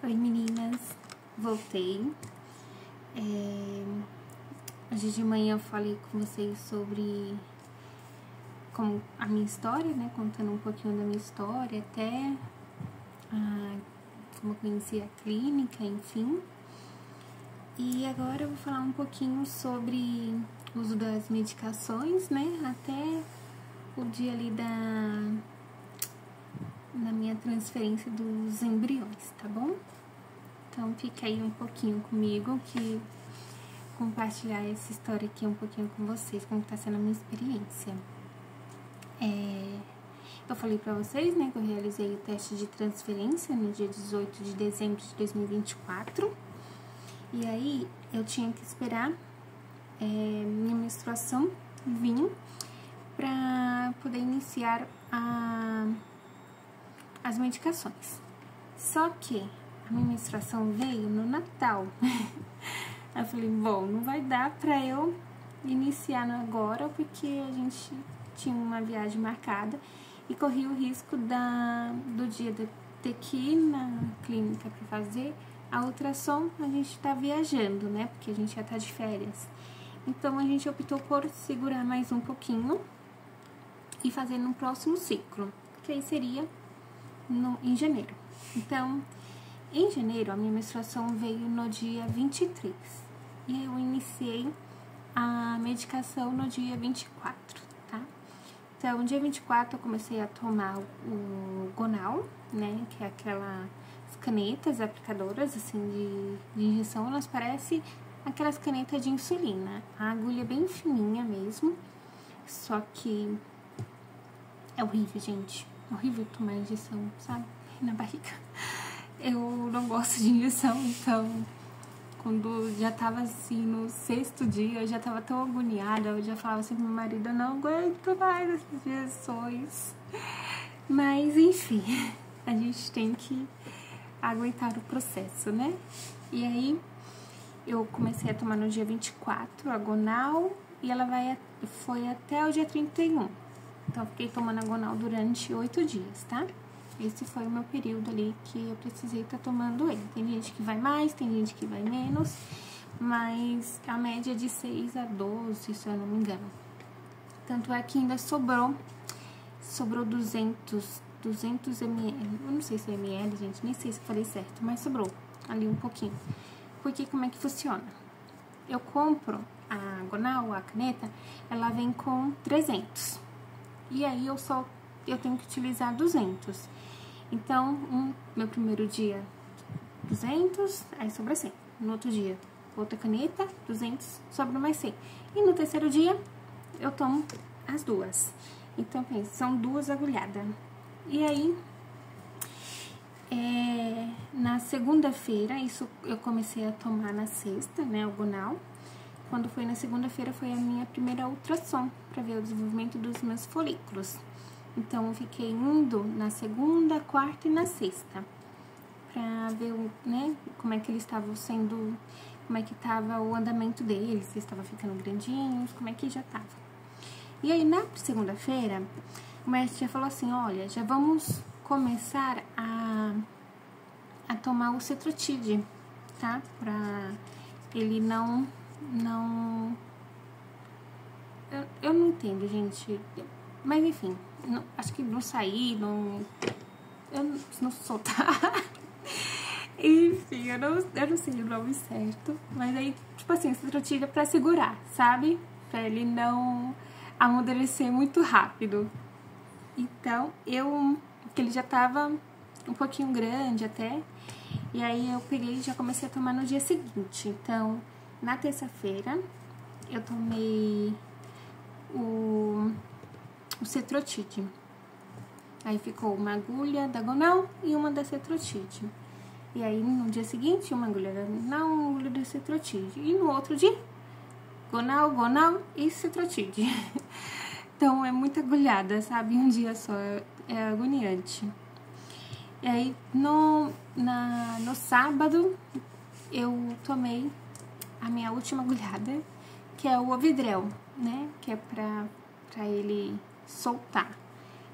Oi meninas, voltei. Hoje de manhã eu falei com vocês sobre como a minha história, né? Contando um pouquinho da minha história, até como eu conheci a clínica, enfim. E agora eu vou falar um pouquinho sobre o uso das medicações, né? Até o dia ali da minha transferência dos embriões, tá bom? Então fica aí um pouquinho comigo, que compartilhar essa história aqui um pouquinho com vocês, como tá sendo a minha experiência. Eu falei pra vocês, né, que eu realizei o teste de transferência no dia 18 de dezembro de 2024. E aí eu tinha que esperar minha menstruação vir pra poder iniciar as medicações. Só que a minha menstruação veio no Natal. Aí eu falei, bom, não vai dar pra eu iniciar agora, porque a gente tinha uma viagem marcada e corria o risco do dia de ter que ir na clínica pra fazer a ultrassom. A gente tá viajando, né, porque a gente já tá de férias. Então a gente optou por segurar mais um pouquinho e fazer no próximo ciclo, que aí seria em janeiro. Então, em janeiro, a minha menstruação veio no dia 23. E aí eu iniciei a medicação no dia 24, tá? Então, no dia 24 eu comecei a tomar o Gonal, né? Que é aquelas canetas aplicadoras, assim, de injeção. Elas parecem aquelas canetas de insulina. A agulha é bem fininha mesmo. Só que é horrível, gente. É horrível tomar injeção, sabe? Na barriga. Eu não gosto de injeção, então quando já tava assim no 6º dia, eu já tava tão agoniada, eu já falava assim pro meu marido, eu não aguento mais essas injeções. Mas enfim, a gente tem que aguentar o processo, né? E aí eu comecei a tomar no dia 24 a Gonal e ela foi até o dia 31. Então eu fiquei tomando a Gonal durante 8 dias, tá? Esse foi o meu período ali que eu precisei estar tomando ele. Tem gente que vai mais, tem gente que vai menos, mas a média é de 6 a 12, se eu não me engano. Tanto é que ainda sobrou 200 ml. Eu não sei se é ml, gente, nem sei se eu falei certo, mas sobrou ali um pouquinho. Porque como é que funciona? Eu compro a Gonal, a caneta, ela vem com 300. E aí eu tenho que utilizar 200. Então, meu primeiro dia, 200, aí sobra 100. No outro dia, outra caneta, 200, sobra mais 100. E no terceiro dia, eu tomo as duas. Então, pensa, são 2 agulhadas. E aí, na segunda-feira, isso eu comecei a tomar na sexta, né, o Gonal. Quando foi na segunda-feira, foi a minha primeira ultrassom, para ver o desenvolvimento dos meus folículos. Então, eu fiquei indo na segunda, quarta e na sexta, pra ver, né, como é que eles estavam sendo, como é que tava o andamento deles, se estavam ficando grandinhos, como é que já tava. E aí, na segunda-feira, o mestre já falou assim, olha, já vamos começar a tomar o Cetrotide, tá? Pra ele não... Eu não entendo, gente, mas enfim, acho que não sair, eu não soltar. Enfim, eu não sei o nome certo, mas aí, tipo assim, Cetrotide é pra segurar, sabe? Pra ele não amadurecer muito rápido. Então, porque ele já tava um pouquinho grande até, e aí eu peguei e já comecei a tomar no dia seguinte. Então, na terça-feira, eu tomei o Cetrotide. Aí ficou uma agulha da Gonal e uma da Cetrotide. E aí no dia seguinte, uma agulha da Gonal, uma agulha da Cetrotide. E no outro dia, Gonal e Cetrotide. Então é muita agulhada, sabe? Um dia só, é agoniante. E aí no sábado, eu tomei a minha última agulhada, que é o Ovidrel, né? Que é pra ele soltar.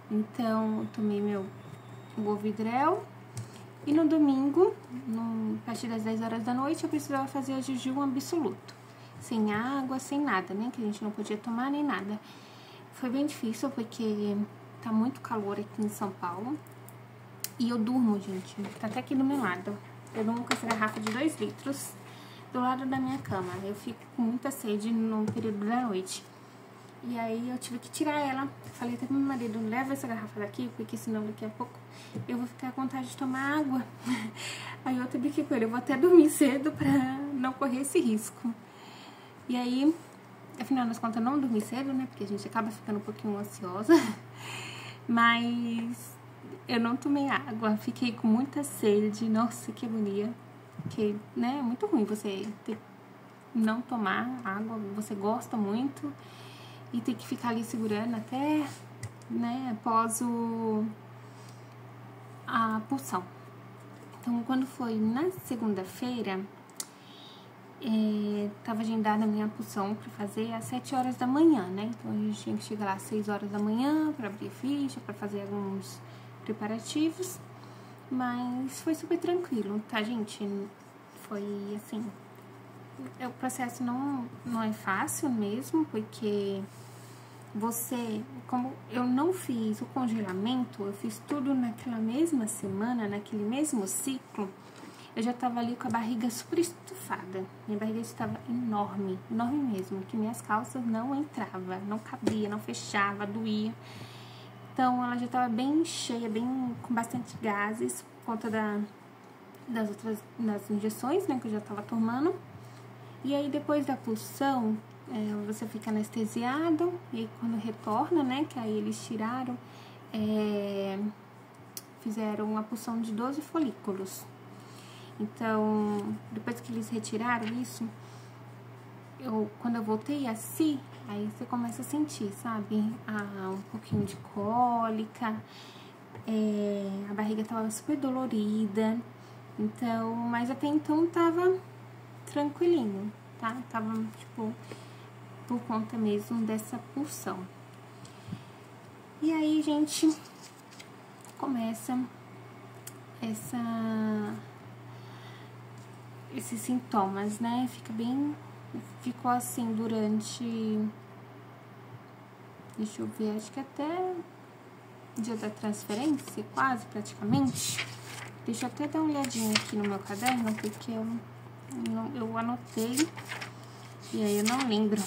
Então, eu tomei o Ovidrel E no domingo, a partir das 10 horas da noite, eu precisava fazer jejum absoluto. Sem água, sem nada, né? Que a gente não podia tomar nem nada. Foi bem difícil, porque tá muito calor aqui em São Paulo. E eu durmo, gente, tá até aqui do meu lado. Eu durmo com essa garrafa de 2 litros do lado da minha cama. Eu fico com muita sede no período da noite. E aí eu tive que tirar ela. Falei até pro meu marido, leva essa garrafa daqui, porque senão daqui a pouco eu vou ficar com vontade de tomar água. Aí eu tive que com ele, eu vou até dormir cedo pra não correr esse risco. E aí, afinal das contas, eu não dormi cedo, né? Porque a gente acaba ficando um pouquinho ansiosa. Mas eu não tomei água, fiquei com muita sede. Nossa, que agonia. Que, né, é muito ruim você não tomar água, você gosta muito e ter que ficar ali segurando até, né, após a pulsão. Então, quando foi na segunda-feira, tava agendada a minha pulsão para fazer às 7 horas da manhã, né? Então, a gente tinha que chegar lá às 6 horas da manhã para abrir ficha, para fazer alguns preparativos. Mas foi super tranquilo, tá, gente? Foi assim, o processo não é fácil mesmo, porque como eu não fiz o congelamento, eu fiz tudo naquela mesma semana, naquele mesmo ciclo, eu já tava ali com a barriga super estufada. Minha barriga estava enorme, enorme mesmo, que minhas calças não entravam, não cabia, não fechava, doía. Então, ela já tava bem cheia, bem com bastante gases, por conta das injeções, né, que eu já tava tomando. E aí, depois da pulsão, você fica anestesiado, e aí quando retorna, né, que aí eles tiraram, fizeram uma pulsão de 12 folículos. Então, depois que eles retiraram isso, quando eu voltei a si, aí você começa a sentir, sabe, um pouquinho de cólica, a barriga tava super dolorida, então, mas até então tava tranquilinho, tá? Tava, tipo, por conta mesmo dessa pulsão. E aí, gente, começa esses sintomas, né? Ficou assim durante, deixa eu ver, acho que até o dia da transferência, quase praticamente. Deixa eu até dar uma olhadinha aqui no meu caderno, porque eu anotei e aí eu não lembro.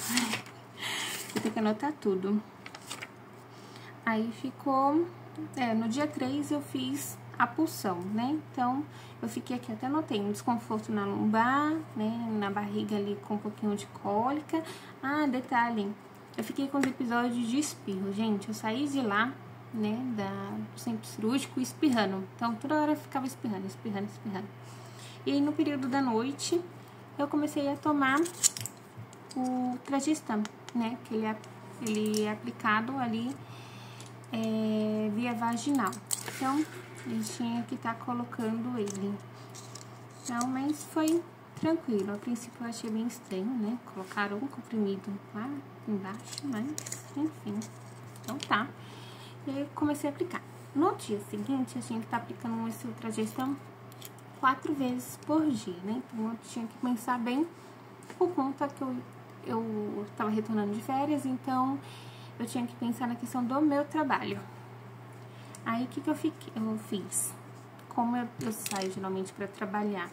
Eu tenho que anotar tudo. Aí ficou, no dia 3 eu fiz a pulsão, né? Então, eu fiquei aqui, até anotei, um desconforto na lombar, né? Na barriga ali com um pouquinho de cólica. Ah, detalhe, eu fiquei com os episódios de espirro, gente. Eu saí de lá, né, do centro cirúrgico espirrando. Então, toda hora eu ficava espirrando. E aí, no período da noite, eu comecei a tomar o Tragestan, né? Que ele é aplicado ali via vaginal. Então, eu tinha que estar colocando ele. Então, mas foi tranquilo. A princípio eu achei bem estranho, né? Colocaram um comprimido lá embaixo, mas enfim. Então tá. E aí eu comecei a aplicar. No dia seguinte, eu tinha que estar aplicando esse Tragestan 4 vezes por dia, né? Então eu tinha que pensar bem, por conta que eu tava retornando de férias, então eu tinha que pensar na questão do meu trabalho. Aí, o que eu fiz? Como eu saio geralmente para trabalhar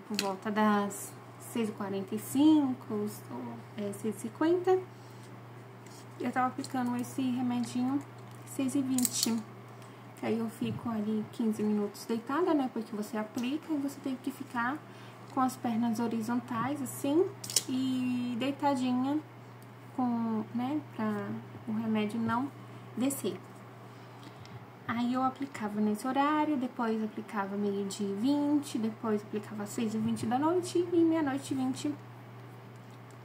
por volta das 6h45 ou 6h50, eu tava aplicando esse remedinho 6h20. Que aí eu fico ali 15 minutos deitada, né? Porque você aplica e você tem que ficar com as pernas horizontais, assim, e deitadinha, né? Pra o remédio não descer. Aí eu aplicava nesse horário, depois aplicava 12h20, depois aplicava 6h20 da noite e meia-noite 20,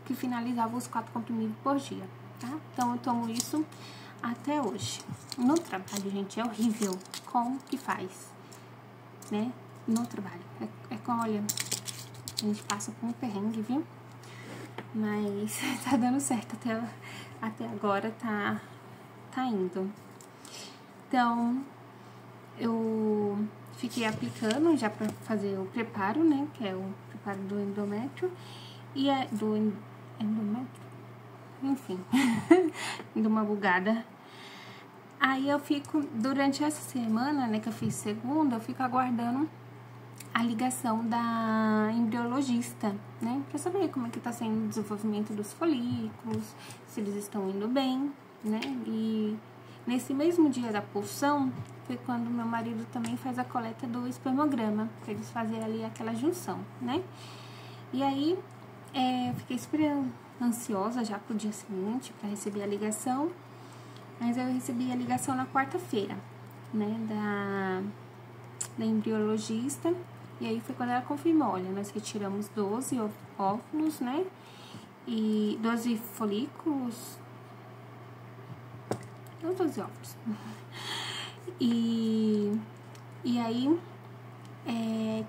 que finalizava os 4 comprimidos por dia, tá? Então eu tomo isso até hoje. No trabalho, gente, é horrível. Como que faz, né? No trabalho. Olha, a gente passa por um perrengue, viu? Mas tá dando certo até agora, tá indo. Então, eu fiquei aplicando já pra fazer o preparo, né? Que é o preparo do endométrio. E é do endométrio? Enfim, de uma bugada. Aí eu fico, durante essa semana, né, que eu fiz segunda, eu fico aguardando a ligação da embriologista, né? Pra saber como é que tá sendo o desenvolvimento dos folículos, se eles estão indo bem, né? E nesse mesmo dia da pulsão, foi quando meu marido também faz a coleta do espermograma, pra eles fazerem ali aquela junção, né? E aí, eu fiquei super ansiosa já pro dia seguinte pra receber a ligação, mas eu recebi a ligação na quarta-feira, né? Da embriologista. E aí foi quando ela confirmou, olha, nós retiramos 12 óvulos, né? E 12 folículos. Não 12 óvulos. E aí,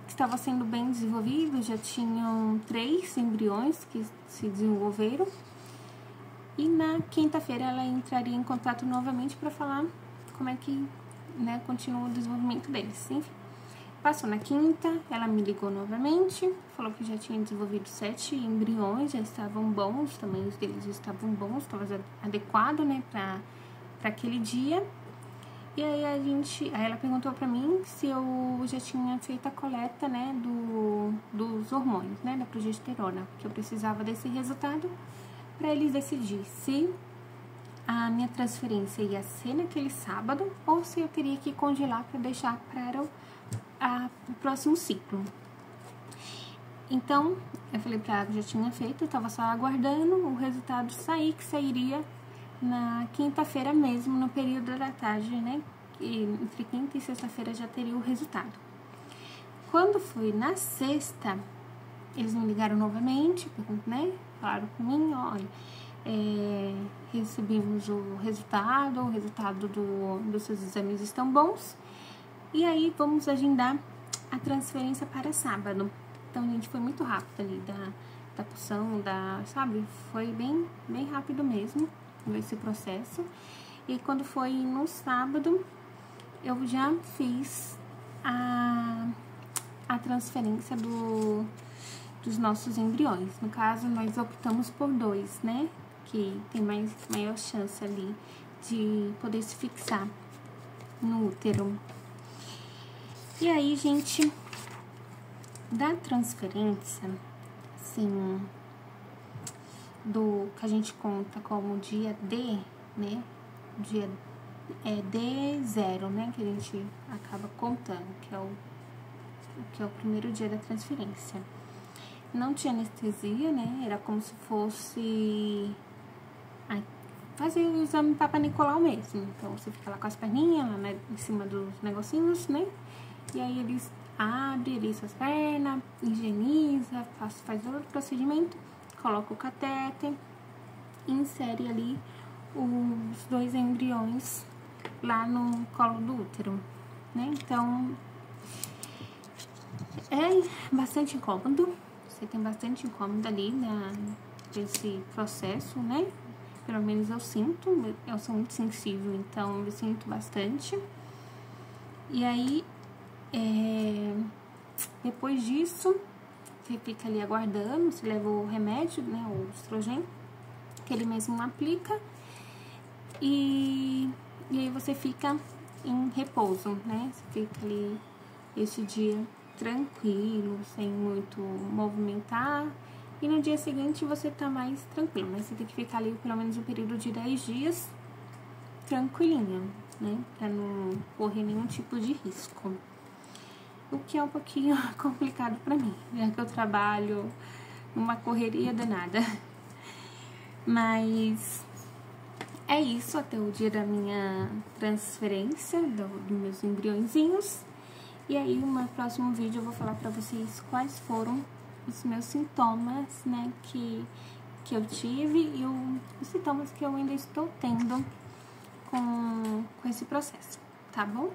estava sendo bem desenvolvido, já tinham 3 embriões que se desenvolveram. E na quinta-feira ela entraria em contato novamente para falar como é que, né, continua o desenvolvimento deles, enfim. Passou na quinta, ela me ligou novamente, falou que já tinha desenvolvido 7 embriões, já estavam bons, os tamanhos deles já estavam bons, estava adequado, né, para aquele dia. E aí aí ela perguntou pra mim se eu já tinha feito a coleta, né, dos hormônios, né, da progesterona, que eu precisava desse resultado para eles decidir se a minha transferência ia ser naquele sábado ou se eu teria que congelar para deixar para o próximo ciclo. Então, eu falei pra ela que já tinha feito, eu tava só aguardando o resultado sair, que sairia na quinta-feira mesmo, no período da tarde, né? E entre quinta e sexta-feira já teria o resultado. Quando foi na sexta, eles me ligaram novamente, né? Falaram pra mim, olha, recebemos o resultado dos seus exames estão bons. E aí, vamos agendar a transferência para sábado. Então, gente, foi muito rápido ali da pulsão, sabe? Foi bem rápido mesmo esse processo. E quando foi no sábado, eu já fiz a transferência dos nossos embriões. No caso, nós optamos por 2, né? Que tem maior chance ali de poder se fixar no útero. E aí, gente, da transferência, assim, do que a gente conta como dia D, né? Dia D0, né? Que a gente acaba contando, que é o primeiro dia da transferência. Não tinha anestesia, né? Era como se fosse fazer o exame Papa Nicolau mesmo. Então, você fica lá com as perninhas, lá, né, em cima dos negocinhos, né? E aí eles abrem ali suas pernas, higieniza, faz todo o procedimento, coloca o catéter, insere ali os 2 embriões lá no colo do útero, né? Então, é bastante incômodo, você tem bastante incômodo ali nesse processo, né? Pelo menos eu sou muito sensível, então eu sinto bastante. E aí, depois disso, você fica ali aguardando, você leva o remédio, né, o estrogênio, que ele mesmo aplica, e aí você fica em repouso, né, você fica ali esse dia tranquilo, sem muito movimentar, e no dia seguinte você tá mais tranquilo, mas você tem que ficar ali pelo menos um período de 10 dias tranquilinha, né, pra não correr nenhum tipo de risco. O que é um pouquinho complicado pra mim, já que eu trabalho numa correria danada. Mas é isso até o dia da minha transferência dos meus embriõezinhos. E aí, no próximo vídeo, eu vou falar pra vocês quais foram os meus sintomas, né, que eu tive e os sintomas que eu ainda estou tendo com esse processo, tá bom?